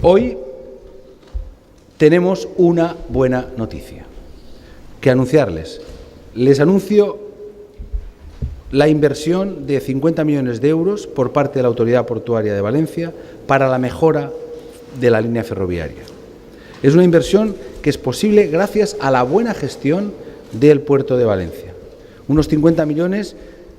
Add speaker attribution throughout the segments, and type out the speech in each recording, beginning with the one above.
Speaker 1: Hoy tenemos una buena noticia que anunciarles. Les anuncio la inversión de 50 millones de euros por parte de la Autoridad Portuaria de Valencia para la mejora de la línea ferroviaria. Es una inversión que es posible gracias a la buena gestión del puerto de Valencia. Unos 50 millones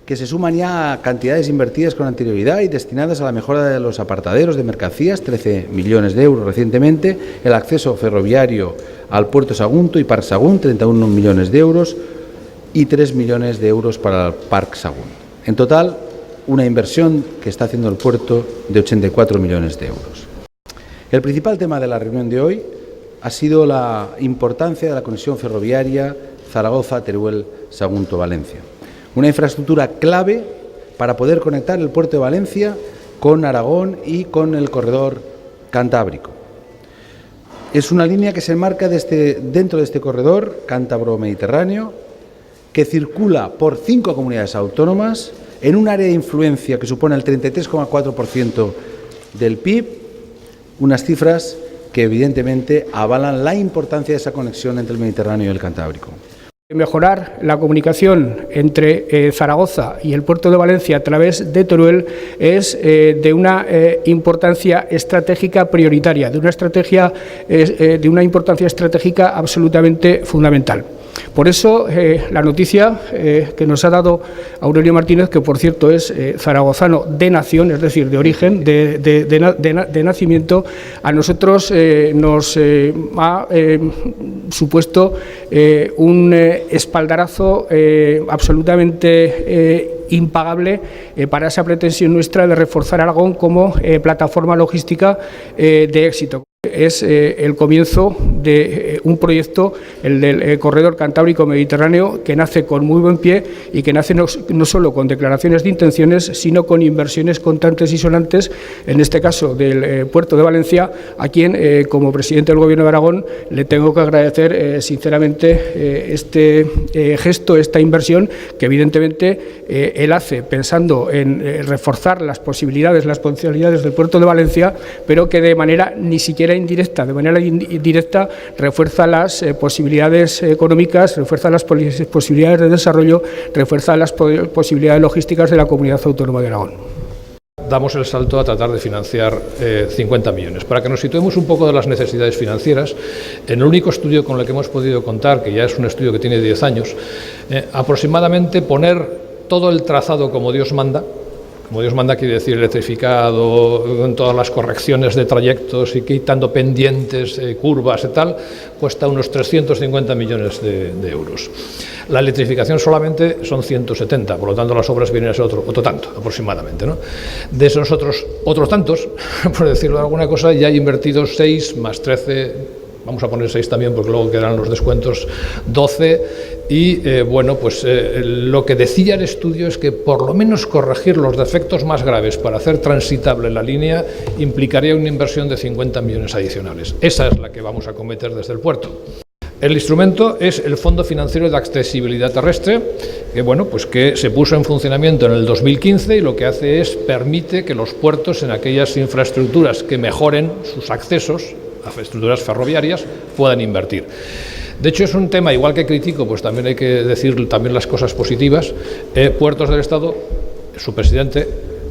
Speaker 1: que se suman ya a cantidades invertidas con anterioridad y destinadas a la mejora de los apartaderos de mercancías, 13 millones de euros recientemente, el acceso ferroviario al puerto Sagunto y Parc Sagunt, 31 millones de euros, y 3 millones de euros para el Parc Sagunt. En total, una inversión que está haciendo el puerto de 84 millones de euros. El principal tema de la reunión de hoy ha sido la importancia de la conexión ferroviaria Zaragoza-Teruel-Sagunto-Valencia. Una infraestructura clave para poder conectar el puerto de Valencia con Aragón y con el corredor cantábrico. Es una línea que se enmarca dentro de este corredor cántabro-mediterráneo, que circula por 5 comunidades autónomas en un área de influencia que supone el 33,4% del PIB, unas cifras que evidentemente avalan la importancia de esa conexión entre el Mediterráneo y el Cantábrico.
Speaker 2: Mejorar la comunicación entre Zaragoza y el puerto de Valencia a través de Teruel es de una importancia estratégica prioritaria, de una importancia estratégica absolutamente fundamental. Por eso, la noticia que nos ha dado Aurelio Martínez, que por cierto es zaragozano de nación, es decir, de origen, de nacimiento, a nosotros nos ha supuesto un espaldarazo absolutamente impagable para esa pretensión nuestra de reforzar Aragón como plataforma logística de éxito. Es el comienzo de un proyecto, el del corredor cantábrico-mediterráneo, que nace con muy buen pie y que nace no solo con declaraciones de intenciones, sino con inversiones contantes y sonantes, en este caso del puerto de Valencia, a quien, como presidente del Gobierno de Aragón, le tengo que agradecer sinceramente este gesto, esta inversión, que evidentemente él hace pensando en reforzar las posibilidades del puerto de Valencia, pero que de manera ni siquiera indirecta, refuerza las posibilidades económicas, refuerza las posibilidades de desarrollo, refuerza las posibilidades logísticas de la Comunidad Autónoma de Aragón.
Speaker 3: Damos el salto a tratar de financiar 50 millones. Para que nos situemos un poco de las necesidades financieras, en el único estudio con el que hemos podido contar, que ya es un estudio que tiene 10 años, aproximadamente poner todo el trazado como Dios manda quiere decir electrificado, con todas las correcciones de trayectos y quitando pendientes, curvas y tal, cuesta unos 350 millones de euros. La electrificación solamente son 170, por lo tanto las obras vienen a ser otro tanto aproximadamente, ¿no? De esos otros tantos, por decirlo de alguna cosa, ya hay invertidos 6 más 13, vamos a poner 6 también porque luego quedarán los descuentos, 12, y lo que decía el estudio es que por lo menos corregir los defectos más graves para hacer transitable la línea implicaría una inversión de 50 millones adicionales. Esa es la que vamos a acometer desde el puerto. El instrumento es el Fondo Financiero de Accesibilidad Terrestre, que se puso en funcionamiento en el 2015 y lo que hace es permite que los puertos en aquellas infraestructuras que mejoren sus accesos a infraestructuras ferroviarias puedan invertir. De hecho, es un tema, igual que critico, pues también hay que decir también las cosas positivas. Puertos del Estado, su presidente,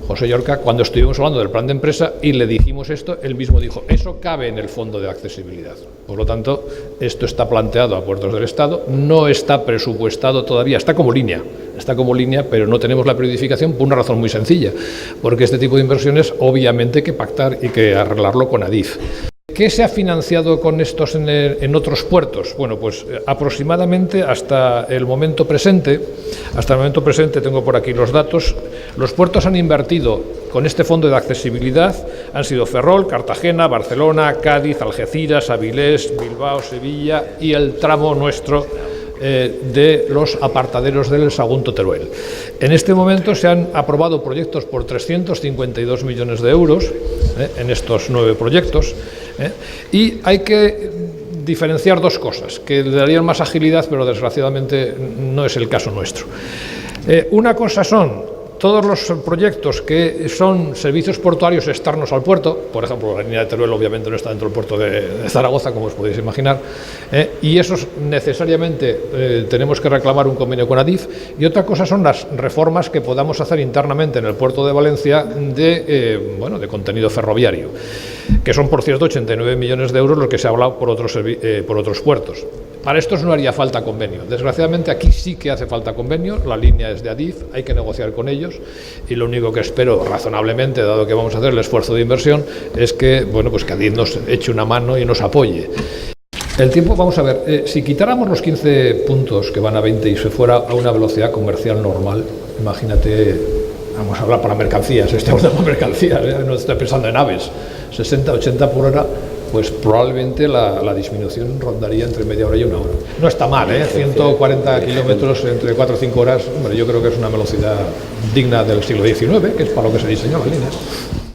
Speaker 3: José Llorca, cuando estuvimos hablando del plan de empresa y le dijimos esto, él mismo dijo, eso cabe en el fondo de accesibilidad. Por lo tanto, esto está planteado a Puertos del Estado, no está presupuestado todavía, está como línea, pero no tenemos la periodificación por una razón muy sencilla, porque este tipo de inversiones obviamente hay que pactar y que arreglarlo con Adif. ¿Qué se ha financiado con estos en otros puertos? Bueno, pues aproximadamente hasta el momento presente, tengo por aquí los datos, los puertos han invertido con este fondo de accesibilidad, han sido Ferrol, Cartagena, Barcelona, Cádiz, Algeciras, Avilés, Bilbao, Sevilla y el tramo nuestro de los apartaderos del Sagunto Teruel. En este momento se han aprobado proyectos por 352 millones de euros en estos 9 proyectos y hay que diferenciar dos cosas que le darían más agilidad, pero desgraciadamente no es el caso nuestro. Una cosa son todos los proyectos que son servicios portuarios externos al puerto, por ejemplo, la línea de Teruel obviamente no está dentro del puerto de Zaragoza, como os podéis imaginar, y esos necesariamente tenemos que reclamar un convenio con Adif, y otra cosa son las reformas que podamos hacer internamente en el puerto de Valencia de contenido ferroviario, que son, por cierto, 89 millones de euros los que se ha hablado por otros puertos. Para estos no haría falta convenio. Desgraciadamente aquí sí que hace falta convenio, la línea es de Adif, hay que negociar con ellos, y lo único que espero razonablemente, dado que vamos a hacer el esfuerzo de inversión, es que, que Adif nos eche una mano y nos apoye. El tiempo, vamos a ver, si quitáramos los 15 puntos que van a 20 y se fuera a una velocidad comercial normal, imagínate, vamos a hablar para mercancías, hablando de mercancías, no estoy pensando en aves, 60, 80 por hora, pues probablemente la disminución rondaría entre media hora y una hora. No está mal, 140 kilómetros entre 4 o 5 horas, hombre, yo creo que es una velocidad digna del siglo XIX, que es para lo que se diseñó las líneas.